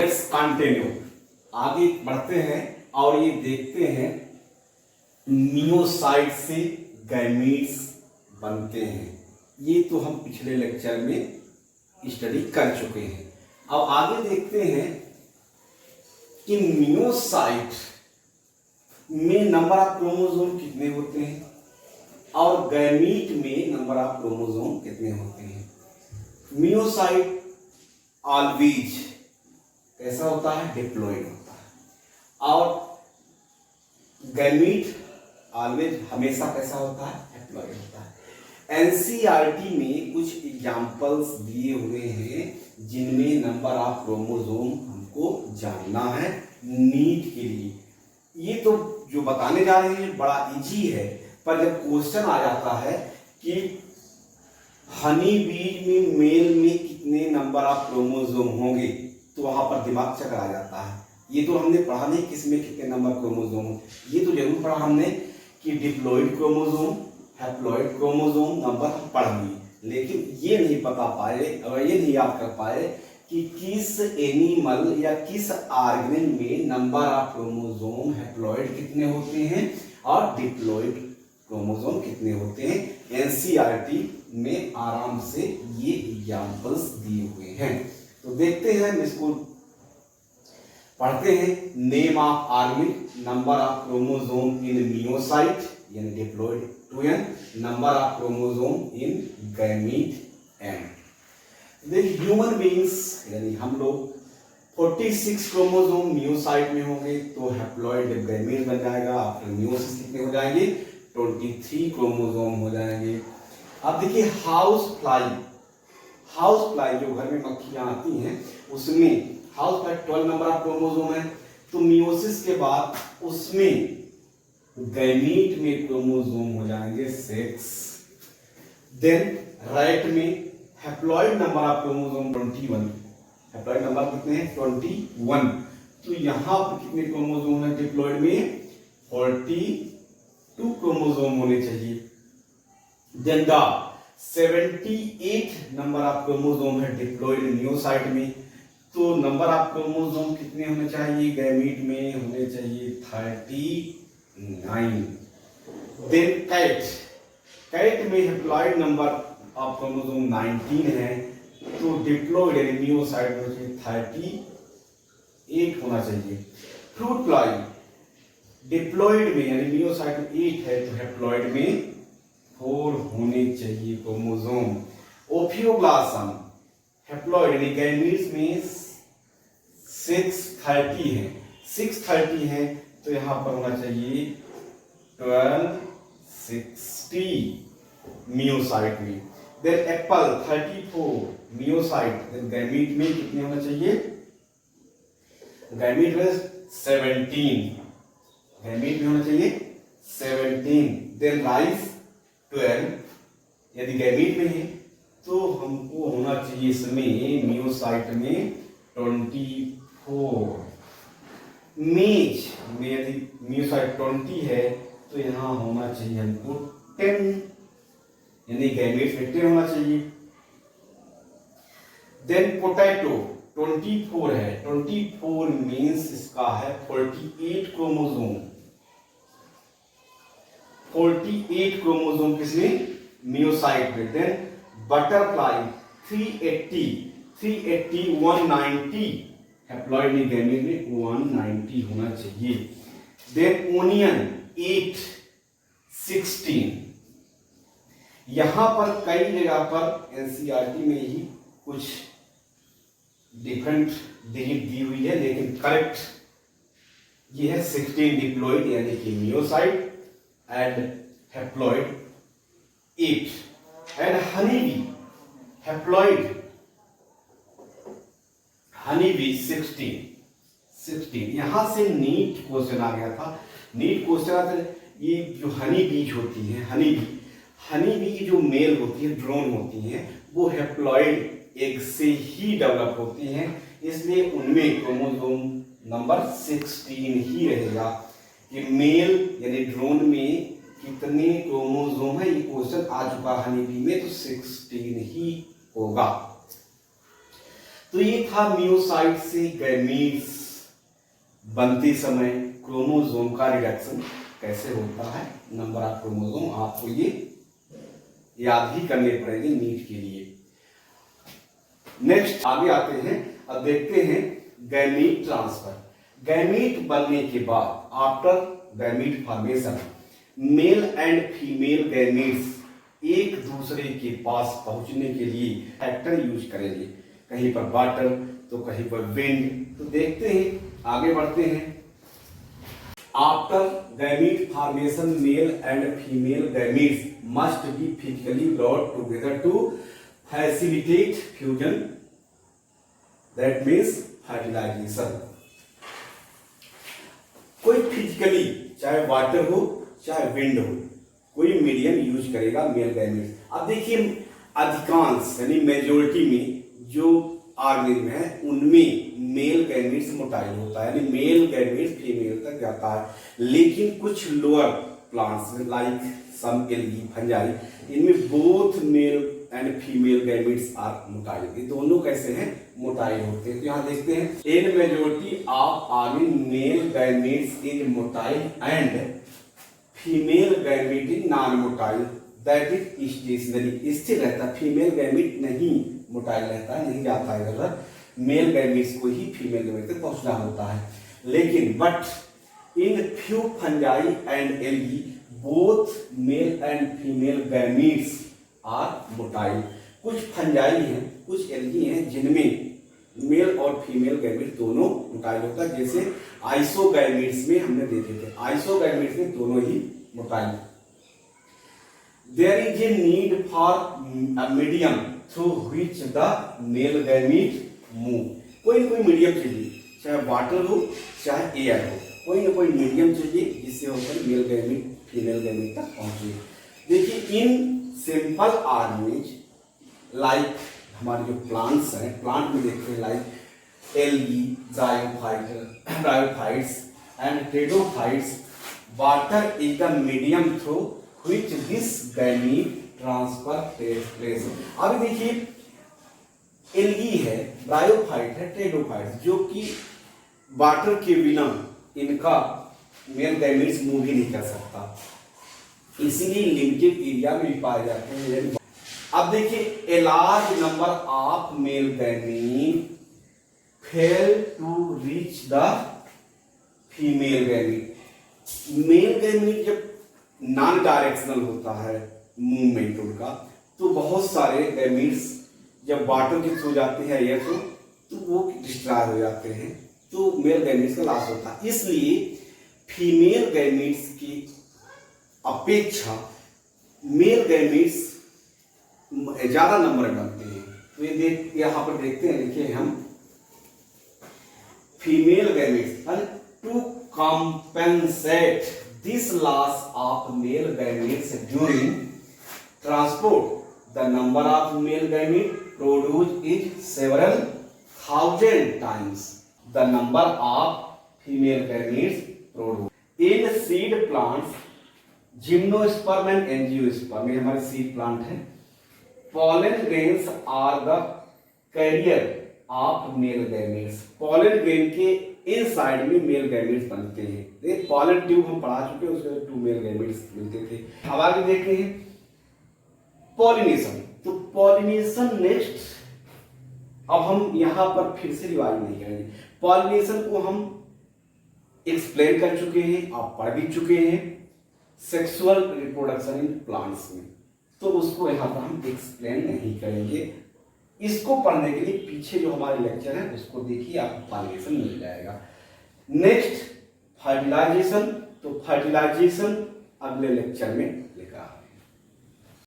Let's continue, आगे बढ़ते हैं और ये देखते हैं मियोसाइट से गैमीट्स बनते हैं। ये तो हम पिछले लेक्चर में स्टडी कर चुके हैं। अब आगे देखते हैं कि मियोसाइट में नंबर ऑफ क्रोमोसोम कितने होते हैं और गैमीट में नंबर ऑफ क्रोमोसोम कितने होते हैं। मियोसाइट ऑलवेज कैसा होता है, डिप्लॉयड होता है, और गैमीट ऑलवेज हमेशा कैसा होता है, हैप्लॉयड होता है। एनसीईआरटी में कुछ एग्जांपल्स दिए हुए हैं जिनमें नंबर ऑफ क्रोमोसोम हमको जानना है नीट के लिए। ये तो जो बताने जा रहे हैं बड़ा इजी है, पर जब क्वेश्चन आ जाता है कि हनी बीज में मेल में कितने नंबर ऑफ क्रोमोसोम होंगे तो वहां पर दिमाग चकर आ जाता है। ये तो हमने पढ़ा नहीं किसमें कितने नंबर क्रोमोसोम, ये तो जरूर पढ़ा हमने कि diploid chromosome, haploid chromosome number हम पढ़ लिए, लेकिन ये नहीं पता पाए और ये नहीं याद कर पाए कि किस एनिमल या किस ऑर्गेनिल में नंबर ऑफ क्रोमोसोम हैप्लॉयड कितने होते हैं और डिप्लॉयड क्रोमोसोम कितने होते हैं। एनसीईआरटी में आराम से ये एग्जांपल्स दिए हुए हैं। तो देखते हैं, इसको पढ़ते हैं। Name of organelle, number of chromosome in meiocyte यानी diploid 2n, number of chromosome in gamete m। देखिए ह्यूमन बीइंग्स यानी हम लोग 46 क्रोमोसोम मियोसाइट में होंगे तो हैप्लॉयड गैमीट बन जाएगा। आफ्टर मियोसिस कितने हो जाएंगे, 23 क्रोमोसोम हो जाएंगे। अब देखिए हाउस फ्लाई जो घर में मक्खियां आती हैं उसमें house fly 12 number of chromosome है, तो मियोसिस के बाद उसमें गैमीट में क्रोमोसोम हो जाएंगे 6। देन रैट में haploid number of chromosome 21, haploid number कितने हैं 21, तो यहां पर कितने क्रोमोसोम है डिप्लॉयड में 42 क्रोमोसोम होने चाहिए। Then dog 78 number of chromosome है डिप्लॉयड मियोसाइट में, तो नंबर ऑफ क्रोमोसोम कितने होने चाहिए गैमीट में, होने चाहिए 39। देन कैट में हैप्लॉयड नंबर ऑफ क्रोमोसोम 19 है, तो डिप्लॉयड यानी मियोसाइट में 38 होना चाहिए। फ्रूट फ्लाई डिप्लॉयड में यानी मियोसाइट में 8 है, तो हैप्लॉयड में 4 होने चाहिए क्रोमोसोम। ओफियोब्लासम हैप्लॉयड यानी गैमीट्स में 630 है, 630 है, तो यहां पर होना चाहिए 1260 मियोसाइट में। Then apple 34 meiocyte, then gamete में कितने होना चाहिए, गैमीट में 17, गैमीट में होना चाहिए 17। देन राइस 12 यदि गैमीट में है तो हमको होना चाहिए इसमें मियोसाइट में 24। मेज में यदि मियोसाइट 20 है तो यहां होना चाहिए हमको 10 यानी गैमीट में 10 होना चाहिए। देन पोटैटो 24 है, 24 मीन्स इसका है 48 क्रोमोसोम, 48 क्रोमोसोम किसमें, मियोसाइट में। देन बटरफ्लाई 380, 190 हैप्लॉयड में गैमीट में 190 होना चाहिए। देन ओनियन 8, 16, यहां पर कई जगह पर एनसीईआरटी में ही कुछ डिफरेंट डिजिट दी हुई है, लेकिन करेक्ट ये है 16 डिप्लॉयड यानी कि meiocyte and haploid 8। And honeybee haploid, honeybee 16। यहां से नीट क्वेश्चन आ गया था। नीट क्वेश्चन आता है ये जो हनी बीज होती है, हनी बी की जो मेल होती है, ड्रोन होती हैं, वो हैप्लॉयड एग से ही डेवलप होती हैं, इसलिए उनमें क्रोमोसोम नंबर 16 ही रहेगा। कि मेल यानी ड्रोन में कितने क्रोमोसोम है, ये क्वेश्चन आ चुका हनी बी में, तो 16 ही होगा। तो ये था मियोसाइट से गैमीट्स बनते समय क्रोमोसोम का रिडक्शन कैसे होता है। नंबर ऑफ क्रोमोसोम आपको ये याद ही करने पड़ेंगे नीट के लिए। नेक्स्ट आगे आते हैं, अब देखते हैं गैमीट ट्रांसफर। गैमीट बनने के बाद after gamete formation male and female gametes एक दूसरे के पास पहुंचने के लिए फैक्टर यूज करेंगे, कहीं पर वाटर तो कहीं पर विंड। तो देखते हैं, आगे बढ़ते हैं। After gamete formation male and female gametes must be physically brought together to facilitate fusion, that means fertilization. कोई फिजिकली चाहे वाटर हो चाहे विंड हो कोई मीडियम यूज करेगा मेल गैमीट्स। अब देखिए अधिकांश यानी मेजोरिटी में जो ऑर्गेनिज्म है उनमें मेल गैमीट्स मोटाइल होता है, यानी मेल गैमीट्स फीमेल तक जाता है। लेकिन कुछ lower plants like some algae fungi इनमें both male and female gametes are motile. ये दोनों कैसे हैं, मोटाइल होते हैं। तो यहाँ देखते हैं in majority of organism male gametes is motile and female gamete is non motile, that is stationary, स्थिर रहता है। फीमेल गैमीट नहीं मोटाइल रहता है, नहीं जाता है इधर, मेल गैमीट्स को ही फीमेल गैमीट तक पहुंचना होता है। लेकिन but in few fungi and algae both male and female gametes are motile. कुछ फंजाई हैं, कुछ एल्गी हैं जिनमें मेल और फीमेल गैमीट दोनों मोटाइल होता है। जैसे आइसोगैमीट्स में हमने देखे थे, आइसोगैमीट्स में दोनों ही motile. There is a need for a medium through which the male gamete move. कोई ना कोई मीडियम चाहिए, चाहे वाटर हो चाहे एयर हो, कोई ना कोई मीडियम चाहिए जिससे होकर मेल गैमीट फीमेल गैमीट तक पहुंचे। देखिए इन सिंपल ऑर्गेनिज्म लाइक हमारे जो प्लांट्स हैं, प्लांट में देखते हैं like algae, bryophytes and pteridophytes, water is the medium through which this gamete transfer takes place. अभी देखिए एल्गी है, ब्रायोफाइट है, टेडोफाइट्स, जो कि वाटर के बिना इनका मेल गैमीट्स मूव ही नहीं कर सकता, इसीलिए लिमिटेड एरिया में भी पाए जाते हैं। अब देखिए a large number of male gamete fail to reach the female gamete. Male gamete जब नॉन डायरेक्शनल होता है मूवमेंट उनका, तो बहुत सारे गैमीट्स जब वाटर के थ्रू जाते हैं एयर थ्रू तो वो डिस्ट्रॉय हो जाते हैं, तो मेल गैमीट्स का लॉस होता है। इसलिए फीमेल गैमीट्स की अपेक्षा मेल गैमीट्स ज्यादा नंबर बनते हैं। तो ये देख यहाँ पर देखते हैं, देखिए हम female gametes to compensate this loss of male gametes during transport the number of male gamete produce is several thousand times the number of female gametes produce. In seed plants gymnosperm and angiosperm, ये हमारे seed plant है, pollen grains are the carrier of male gametes। pollen grain के inside में male gametes बनते हैं। देखिए pollen tube हम पढ़ा चुके हैं, उसमें 2 मेल गैमीट्स मिलते थे। अब आगे देखते हैं पॉलिनेशन। तो पॉलिनेशन नेक्स्ट, अब हम यहां पर फिर से रिवाइज नहीं करेंगे। पॉलिनेशन को हम एक्सप्लेन कर चुके हैं, आप पढ़ भी चुके हैं सेक्सुअल रिप्रोडक्शन इन प्लांट्स में, तो उसको यहाँ पर हम एक्सप्लेन नहीं करेंगे। इसको पढ़ने के लिए पीछे जो हमारे लेक्चर है उसको देखिए, आपको पॉलिनेशन मिल जाएगा। नेक्स्ट फर्टिलाइजेशन, तो फर्टिलाइजेशन अगले लेक्चर में लिखा।